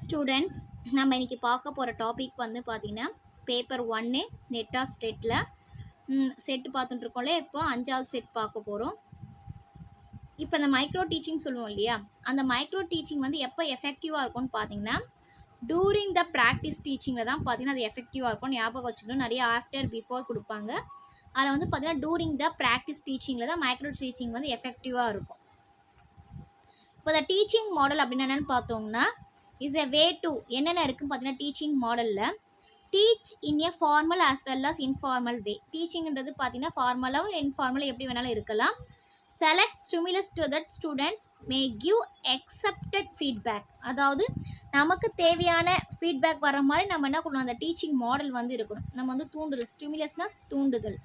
Students, நம்ம இன்னைக்கு பார்க்க போகிற டாபிக் வந்து பார்த்தீங்கன்னா பேப்பர் 1 நெட்டா ஸ்டெட்டில் செட்டு பார்த்துட்டு இருக்கோம்ல. இப்போ 5வது செட் பார்க்க போகிறோம். இப்போ இந்த மைக்ரோ டீச்சிங் சொல்லுவோம் இல்லையா, அந்த மைக்ரோ டீச்சிங் வந்து எப்போ எஃபெக்டிவாக இருக்கும்னு பார்த்தீங்கன்னா டூரிங் த ப்ராக்டிஸ் டீச்சிங்கில் தான் பார்த்தீங்கன்னா அது எஃபெக்டிவாக இருக்கும். ஞாபகம் வச்சுக்கணும், நிறைய ஆஃப்டர் பிஃபோர் கொடுப்பாங்க. அதில் வந்து பார்த்தீங்கன்னா டூரிங் த ப்ராக்டிஸ் டீச்சிங்கில் தான் மைக்ரோ டீச்சிங் வந்து எஃபெக்டிவாக இருக்கும். இப்போ இந்த டீச்சிங் மாடல் அப்படின்னு என்னென்னு பார்த்தோம்னா இஸ் எ வே டு என்னென்ன இருக்குன்னு பார்த்தீங்கன்னா டீச்சிங் மாடலில் teach in a formal as well as informal way. டீச்சிங்கிறது பார்த்தீங்கன்னா ஃபார்மலாகவும் இன்ஃபார்மலாக எப்படி வேணாலும் இருக்கலாம். Select stimulus to that students may give expected feedback. அதாவது நமக்கு தேவையான ஃபீட்பேக் வர மாதிரி நம்ம என்ன பண்ணணும், அந்த டீச்சிங் மாடல் வந்து இருக்கணும். நம்ம வந்து தூண்டுதல், ஸ்டிமுலஸ்னால் தூண்டுதல்.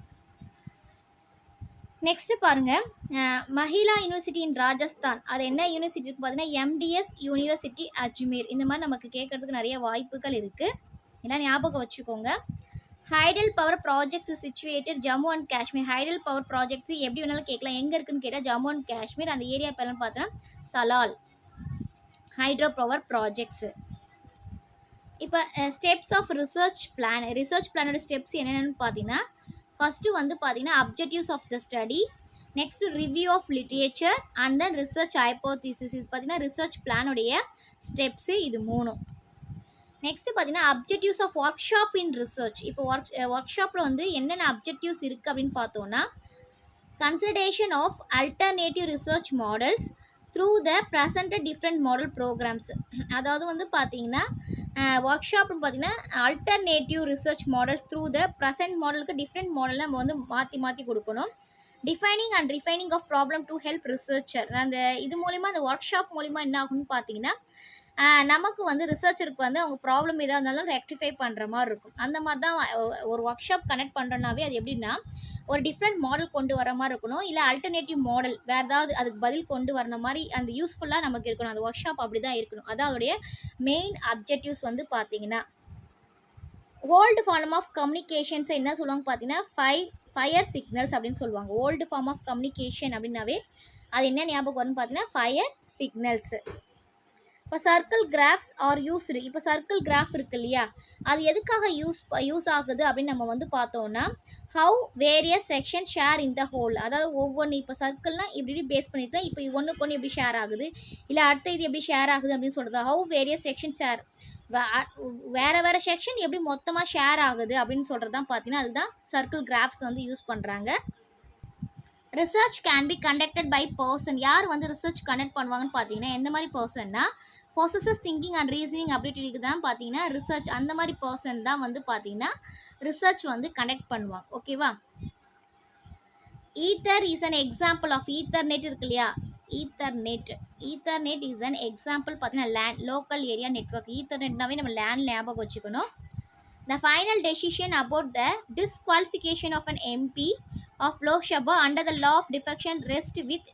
நெக்ஸ்ட் பாருங்க, மஹிலா யூனிவர்சிட்டி இன் ராஜஸ்தான். அது என்ன யூனிவர்சிட்டி இருக்கு பார்த்தீங்கன்னா எம்டிஎஸ் யூனிவர்சிட்டி அஜ்மீர். இந்த மாதிரி நமக்கு கேட்கறதுக்கு நிறைய வாய்ப்புகள் இருக்குது, எல்லாம் ஞாபகம் வச்சுக்கோங்க. Hydel power projects is situated Jammu and Kashmir. Hydel power projects எப்படி வேணாலும் கேட்கலாம், எங்கே இருக்குன்னு கேட்டால் ஜம்மு அண்ட் காஷ்மீர். அந்த ஏரியா பேர்லாம் பார்த்தோன்னா சலால் ஹைட்ரோ பவர் ப்ராஜெக்ட்ஸு. இப்போ steps of research plan. Research பிளானோட ஸ்டெப்ஸ் என்னென்னு பார்த்தீங்கன்னா ஃபஸ்ட்டு வந்து பார்த்தீங்கன்னா objectives of the study, next review of literature and then research hypothesis. இது பார்த்தீங்கன்னா ரிசர்ச் பிளானுடைய ஸ்டெப்ஸு இது மூணும். நெக்ஸ்ட்டு பார்த்தீங்கன்னா objectives of workshop in research. இப்போ ஒர்க் ஷாப்பில் வந்து என்னென்ன அப்ஜெக்டிவ்ஸ் இருக்குது அப்படின்னு பார்த்தோன்னா consideration of alternative research models through the presented different model programmes. அதாவது வந்து பார்த்தீங்கன்னா ஒர்க் ஷாப்னு பார்த்தீங்கன்னா alternative research models through the present மாடலுக்கு டிஃப்ரெண்ட் மாடலில் நம்ம வந்து மாற்றி கொடுக்கணும். Defining and refining of problem to help researcher. அந்த இது மூலிமா அந்த ஒர்க் ஷாப் மூலிமா என்ன ஆகும்னு பார்த்தீங்கன்னா நமக்கு வந்து ரிசர்ச்சருக்கு வந்து அவங்க ப்ராப்ளம் எதாக இருந்தாலும் ரெக்டிஃபை பண்ணுற மாதிரி இருக்கும். அந்த மாதிரி தான் ஒரு ஒர்க் ஷாப் கனெக்ட் பண்ணுறோன்னாவே அது எப்படின்னா ஒரு டிஃப்ரெண்ட் மாடல் கொண்டு வர மாதிரி இருக்கணும், இல்லை அல்டர்னேட்டிவ் மாடல் வேறு ஏதாவது அதுக்கு பதில் கொண்டு வர மாதிரி அந்த யூஸ்ஃபுல்லாக நமக்கு இருக்கணும். அந்த ஒர்க் ஷாப் அப்படி தான் இருக்கணும். அதான் அதோடைய மெயின் அப்ஜெக்டிவ்ஸ் வந்து பார்த்தீங்கன்னா. ஓல்டு ஃபார்ம் ஆஃப் கம்யூனிகேஷன்ஸை என்ன சொல்லுவாங்க பார்த்தீங்கன்னா ஃபயர் சிக்னல்ஸ் அப்படின்னு சொல்லுவாங்க. ஓல்டு ஃபார்ம் ஆஃப் கம்யூனிகேஷன் அப்படின்னாவே அது என்ன ஞாபகம் வரும்னு பார்த்தீங்கன்னா ஃபயர் சிக்னல்ஸு. இப்போ சர்க்கிள் கிராஃப்ஸ் ஆர் யூஸ்டு. இப்போ சர்க்கிள் கிராஃப் இருக்கு இல்லையா, அது எதுக்காக யூஸ் ஆகுது அப்படின்னு நம்ம வந்து பார்த்தோன்னா how various section share in the whole. அதாவது ஒவ்வொன்று இப்போ சர்க்கிள்னால் இப்படி பேஸ் பண்ணிட்டு இப்போ ஒன்றுக்கு ஒன்று எப்படி ஷேர் ஆகுது, இல்லை அடுத்த இது எப்படி ஷேர் ஆகுது அப்படின்னு சொல்கிறது. ஹவு வேரியஸ் செக்ஷன் ஷேர், வேறு செக்ஷன் எப்படி மொத்தமாக ஷேர் ஆகுது அப்படின்னு சொல்கிறது தான் பார்த்தீங்கன்னா அதுதான் சர்க்கிள் கிராஃப்ஸ் வந்து யூஸ் பண்ணுறாங்க. Research can be conducted by person. யார் வந்து ரிசர்ச் கண்டக்ட் பண்ணுவாங்கன்னு பார்த்தீங்கன்னா எந்த மாதிரி பர்சன்னா பொசஸஸ் திங்கிங் அண்ட் ரீசனிங் அபிலிட்டிக்கு தான் பார்த்தீங்கன்னா ரிசர்ச், அந்த மாதிரி பர்சன் தான் வந்து பார்த்தீங்கன்னா ரிசர்ச் வந்து கண்டக்ட் பண்ணுவாங்க. ஓகேவா. Ether is an example of ethernet இருக்கு இல்லையா, ஈத்தர்நெட் இஸ் அன் எக்ஸாம்பிள் பார்த்தீங்கன்னா லேண்ட் லோக்கல் ஏரியா நெட்வொர்க். ஈத்தர்நெட்னாவே நம்ம லேண்ட் ஞாபகம் வச்சுக்கணும். The final decision about the disqualification of an MP of Lok Sabha under the law of defection rest with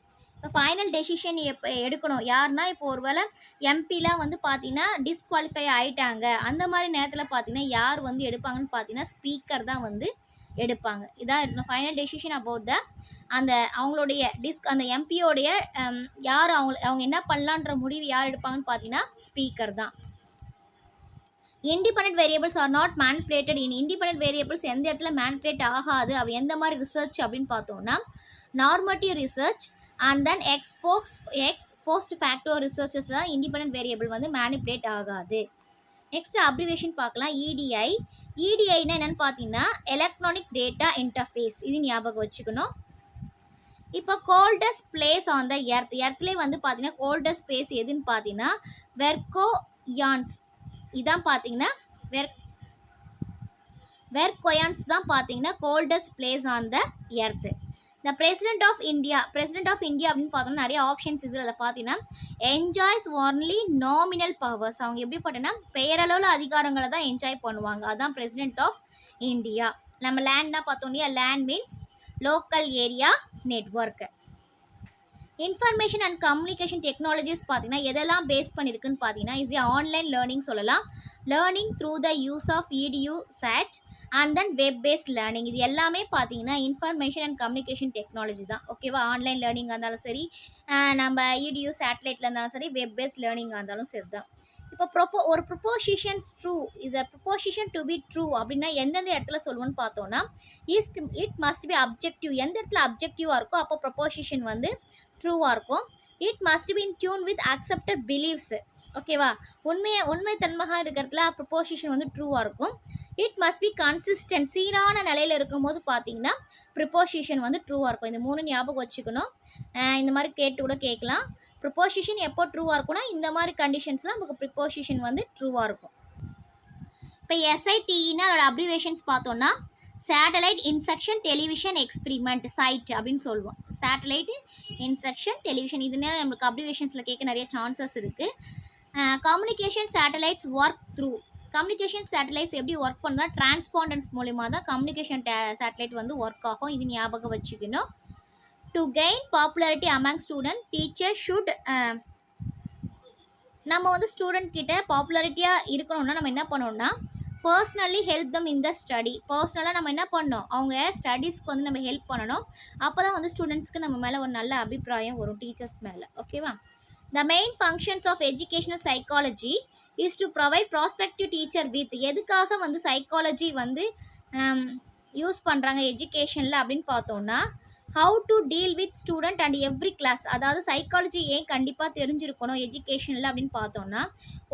final decision எப்போ எடுக்கணும் யாருன்னா, இப்போ ஒரு வேளை எம்பிலாம் வந்து பார்த்தீங்கன்னா டிஸ்குவாலிஃபை ஆகிட்டாங்க, அந்த மாதிரி நேரத்தில் பார்த்தீங்கன்னா யார் வந்து எடுப்பாங்கன்னு பார்த்தீங்கன்னா ஸ்பீக்கர் தான் வந்து எடுப்பாங்க. இதான் ஃபைனல் டெசிஷன் அபவுட் த அந்த அவங்களுடைய அந்த எம்பியோடைய யார் அவங்க என்ன பண்ணலான்ற முடிவு யார் எடுப்பாங்கன்னு பார்த்தீங்கன்னா ஸ்பீக்கர் தான். Independent variables are not manipulated in. Independent variables எந்த இடத்துல மேனிப்புலேட் ஆகாது அப்படி எந்த மாதிரி ரிசர்ச் அப்படின்னு பார்த்தோம்னா normative research and then X post ஃபேக்டோ researches தான் இண்டிபெண்டன்ட் வேரியபிள் வந்து மேனிப்புலேட் ஆகாது. நெக்ஸ்ட் அப்ரிவேஷன் பார்க்கலாம். இடிஐ. இடிஐனா என்னென்னு பார்த்தீங்கன்னா எலக்ட்ரானிக் டேட்டா இன்டர்ஃபேஸ். இது ஞாபகம் வச்சுக்கணும். இப்போ கோல்டஸ்ட் பிளேஸ் ஆன் த எர்த்லேயே வந்து பார்த்தீங்கன்னா கோல்டஸ்ட் பிளேஸ் எதுன்னு பார்த்தீங்கன்னா வெர்கோயான்ஸ். இதான் பார்த்தீங்கன்னா வெர்கோயான்ஸ் தான் பார்த்தீங்கன்னா coldest place on the earth. The president of India அப்படின்னு பார்த்தோம்னா நிறைய ஆப்ஷன்ஸ் இதில் அதை பார்த்தீங்கன்னா என்ஜாய்ஸ் ஒன்லி நாமினல் பவர்ஸ். அவங்க எப்படி பார்த்தீங்கன்னா பெயரளவில் அதிகாரங்களை தான் என்ஜாய் பண்ணுவாங்க. அதுதான் பிரசிடென்ட் ஆஃப் இந்தியா. நம்ம லேண்ட்னா பார்த்தோம் இல்லையா, LAN means local area network. Information and communication technologies பார்த்தீங்கன்னா எதெல்லாம் பேஸ் பண்ணியிருக்குன்னு பார்த்தீங்கன்னா இஸ் ஆன்லைன் லேர்னிங் சொல்லலாம். Learning through the use of இடியூ chat and then web based learning. இது எல்லாமே பார்த்தீங்கன்னா இன்ஃபர்மேஷன் அண்ட் கம்யூனிகேஷன் டெக்னாலஜி தான். ஓகேவா. ஆன்லைன் லேர்னிங்காக இருந்தாலும் சரி, நம்ம இடியூ சேட்டலைட்டில் இருந்தாலும் சரி, வெப் பேஸ்ட் லேர்னிங்காக இருந்தாலும் சரி தான். இப்போ ஒரு proposition true is a proposition to be true அப்படின்னா எந்தெந்த இடத்துல சொல்லுவோன்னு பார்த்தோன்னா இட் மஸ்ட் பி அப்ஜெக்டிவ். எந்த இடத்துல அப்ஜெக்டிவாக இருக்கோ அப்போ ப்ரொப்போசிஷன் வந்து ட்ரூவாக இருக்கும். It must be in tune with accepted beliefs. ஓகேவா, உண்மைத்தன்மையாக இருக்கிறதுல ப்ரொப்போசிஷன் வந்து ட்ரூவாக இருக்கும். It must be consistent. சீரான நிலையில் இருக்கும்போது பார்த்தீங்கன்னா ப்ரிப்போசிஷன் வந்து ட்ரூவாக இருக்கும். இந்த 3 ஞாபகம் வச்சுக்கணும். இந்த மாதிரி கேட்டு கூட கேட்கலாம். ப்ரிப்போசிஷன் எப்போ ட்ரூவாக இருக்கும்னா இந்த மாதிரி கண்டிஷன்ஸ்லாம் நமக்கு ப்ரிப்போசிஷன் வந்து ட்ரூவாக இருக்கும். இப்போ SITEன்னா அதோட அப்ரிவேஷன்ஸ் பார்த்தோன்னா சேட்டலைட் இன்செக்ஷன் டெலிவிஷன் எக்ஸ்பிரிமெண்ட் சைட் அப்படின்னு சொல்லுவோம். சேட்டலைட் இன்செக்ஷன் டெலிவிஷன் இதுனா நம்மளுக்கு அப்ரிவேஷன்ஸில் கேட்க நிறைய சான்சஸ் இருக்குது. Communication satellites work through. Communication satellites எப்படி ஒர்க் பண்ணுன்னா டிரான்ஸ்பாண்டன்ஸ் மூலிமா தான் கம்யூனிகேஷன் சேட்டலைட் வந்து ஒர்க் ஆகும். இது ஞாபகம் வச்சுக்கணும். To gain popularity among student teacher should. நம்ம வந்து ஸ்டூடெண்ட் கிட்ட பாப்புலாரிட்டியாக இருக்கணும்னா நம்ம என்ன பண்ணோம்னா personally help them in the study. பர்சனலாக நம்ம என்ன பண்ணோம், அவங்க ஸ்டடீஸ்க்கு வந்து நம்ம ஹெல்ப் பண்ணணும். அப்போ தான் வந்து ஸ்டூடெண்ட்ஸ்க்கு நம்ம மேலே ஒரு நல்ல அபிப்பிராயம் வரும், டீச்சர்ஸ் மேலே. ஓகேவா. The main functions of educational psychology is to provide prospective teacher with. எதுக்காக வந்து சைக்காலஜி வந்து யூஸ் பண்ணுறாங்க எஜுகேஷனில் அப்படின்னு பார்த்தோன்னா how to deal with student and every class. அதாவது சைக்காலஜி ஏன் கண்டிப்பாக தெரிஞ்சிருக்கணும் எஜுகேஷனில் அப்படின்னு பார்த்தோன்னா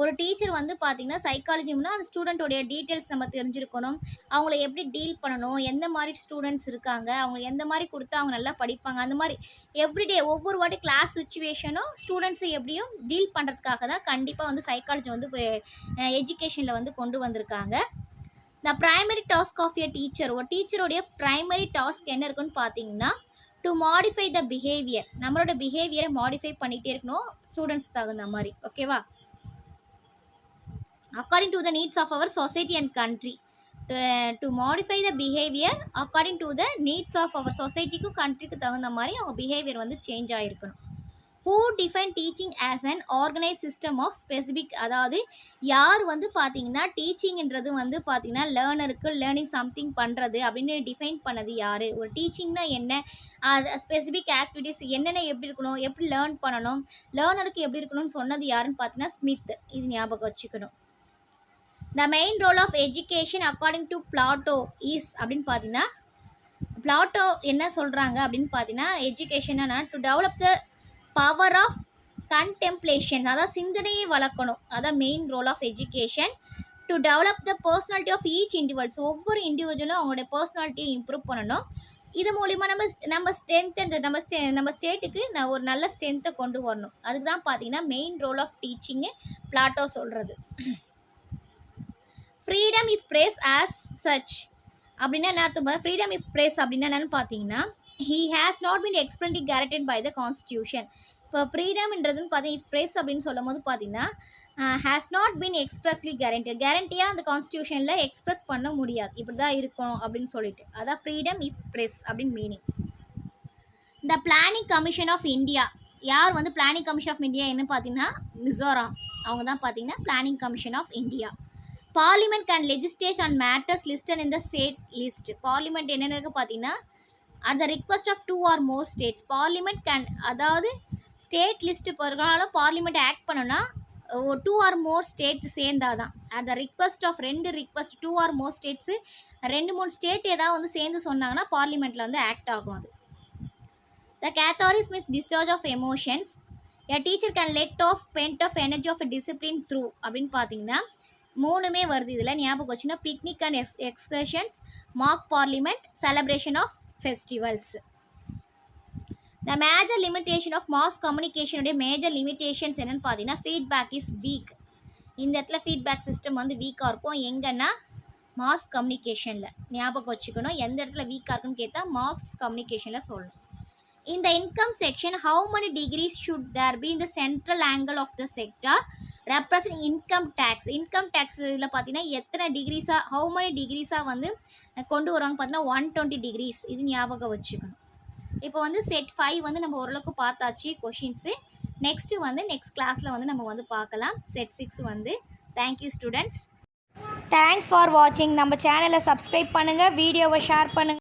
ஒரு டீச்சர் வந்து பார்த்திங்கன்னா சைக்காலஜினா அந்த ஸ்டூடெண்ட்டோடைய டீட்டெயில்ஸ் நம்ம தெரிஞ்சிருக்கணும். அவங்கள எப்படி டீல் பண்ணணும், எந்த மாதிரி ஸ்டூடெண்ட்ஸ் இருக்காங்க, அவங்களுக்கு எந்த மாதிரி கொடுத்தா அவங்க நல்லா படிப்பாங்க, அந்த மாதிரி எவ்ரிடே ஒவ்வொரு வாட்டி கிளாஸ் சுச்சுவேஷனும் ஸ்டூடெண்ட்ஸை எப்படியும் டீல் பண்ணுறதுக்காக தான் கண்டிப்பாக வந்து சைக்காலஜி வந்து எஜுகேஷனில் வந்து கொண்டு வந்திருக்காங்க. The primary task of a teacher. ஒரு டீச்சருடைய ப்ரைமரி டாஸ்க் என்ன இருக்குன்னு பார்த்தீங்கன்னா டு மாடிஃபை த பிஹேவியர். நம்மளோட பிஹேவியரை மாடிஃபை பண்ணிகிட்டே இருக்கணும் ஸ்டூடெண்ட்ஸ் தகுந்த மாதிரி. ஓகேவா. According to the needs of our society and country. To modify the behaviour according to the needs of our சொசைட்டிக்கும் கண்ட்ரிக்கு தகுந்த மாதிரி அவங்க பிஹேவியர் வந்து சேஞ்ச் ஆகிருக்கணும். Who define teaching as an organise system of specific. அதாவது யார் வந்து பார்த்தீங்கன்னா டீச்சிங்ன்றது வந்து பார்த்தீங்கன்னா லேர்னருக்கு லேர்னிங் சம்திங் பண்ணுறது அப்படின்னு டிஃபைன் பண்ணது யார். ஒரு டீச்சிங்னா என்ன, அது ஸ்பெசிஃபிக் ஆக்டிவிட்டீஸ் என்னென்ன எப்படி இருக்கணும், எப்படி லேர்ன் பண்ணணும், லேர்னருக்கு எப்படி இருக்கணும்னு சொன்னது யாருன்னு பார்த்தீங்கன்னா ஸ்மித். இது ஞாபகம் வச்சுக்கணும். The main role of education according to Plato is அப்படின்னு பார்த்தீங்கன்னா பிளாட்டோ என்ன சொல்கிறாங்க அப்படின்னு பார்த்தீங்கன்னா எஜுகேஷன்னா to develop the power of contemplation. அதாவது சிந்தனையை வளர்க்கணும். அதான் main role of education. To develop the personality of each individuals. ஒவ்வொரு இண்டிவிஜுவலும் அவங்களுடைய பர்சனாலிட்டியை இம்ப்ரூவ் பண்ணணும். இது மூலிமா நம்ம ஸ்டேட்டுக்கு ஒரு நல்ல ஸ்ட்ரென்த்தை கொண்டு வரணும். அதுக்கு தான் பார்த்தீங்கன்னா main role of teaching Plato சொல்கிறது. Freedom if praise as such அப்படின்னா என்ன அர்த்தம்? ஃப்ரீடம் இஃப் பிரேஸ் அப்படின்னா என்னென்னு பார்த்தீங்கன்னா he has not been explicitly guaranteed by the constitution. இப்போ ஃப்ரீடம்ன்றதுன்னு பார்த்தீங்கன்னா ஃப்ரேஸ் அப்படின்னு சொல்லும் போது பார்த்தீங்கன்னா has not been expressly guaranteed. கேரண்டியாக அந்த கான்ஸ்டியூஷனில் எக்ஸ்ப்ரெஸ் பண்ண முடியாது, இப்படி தான் இருக்கணும் அப்படின்னு சொல்லிட்டு. அதான் ஃப்ரீடம் இஃப் பிரேஸ் அப்படின்னு meaning. The planning commission of India. யார் வந்து பிளானிங் கமிஷன் ஆஃப் இந்தியா என்ன பார்த்தீங்கன்னா மிசோராம். அவங்க தான் பார்த்தீங்கன்னா planning commission of India. Parliament can legislate on matters listed in the state list. Parliament என்னென்ன இருக்குது பார்த்தீங்கன்னா at the request of 2 or more states. Parliament can, அதாவது ஸ்டேட் லிஸ்ட்டு பிறகாலும் பார்லிமெண்ட் ஆக்ட் பண்ணோன்னா 2 or more ஸ்டேட் சேர்ந்தாதான். At the request of 2 or more states 2-3 state ஏதாவது வந்து சேர்ந்து சொன்னாங்கன்னா பார்லிமெண்ட்டில் வந்து ஆக்ட் ஆகும் அது. The catharsis means discharge of emotions. A teacher can let off pent of energy of discipline through அப்படின்னு பார்த்தீங்கன்னா 3மே வருது இதில் ஞாபகம் வச்சுன்னா picnic and excursions, mock parliament, celebration of festivals. The major limitation of mass communication உடைய major limitations என்னன்னு பார்த்தீங்கன்னா feedback is weak. இந்த இடத்துல ஃபீட்பேக் சிஸ்டம் வந்து வீக்காக இருக்கும். எங்கன்னா மாஸ் கம்யூனிகேஷனில் ஞாபகம் வச்சுக்கணும். எந்த இடத்துல வீக்காக இருக்குன்னு கேட்டால் மாஸ் கம்யூனிகேஷனில் சொல்லணும். இந்த income section how many degrees should there be in the central angle of the sector represent income tax. Income tax இதில் பார்த்தீங்கன்னா எத்தனை டிகிரிஸாக ஹவு many டிகிரிஸாக வந்து கொண்டு வருவாங்க பார்த்தீங்கன்னா 120 degrees. இது ஞாபகம் வச்சுக்கணும். இப்போ வந்து செட் 5 வந்து நம்ம ஓரளவுக்கு பார்த்தாச்சு கொஷின்ஸு. நெக்ஸ்ட்டு வந்து நெக்ஸ்ட் கிளாஸில் வந்து நம்ம வந்து பார்க்கலாம் செட் 6 வந்து. Thank you students. தேங்க்ஸ் ஃபார் வாட்சிங். நம்ம சேனலை சப்ஸ்கிரைப் பண்ணுங்கள், வீடியோவை ஷேர் பண்ணுங்கள்.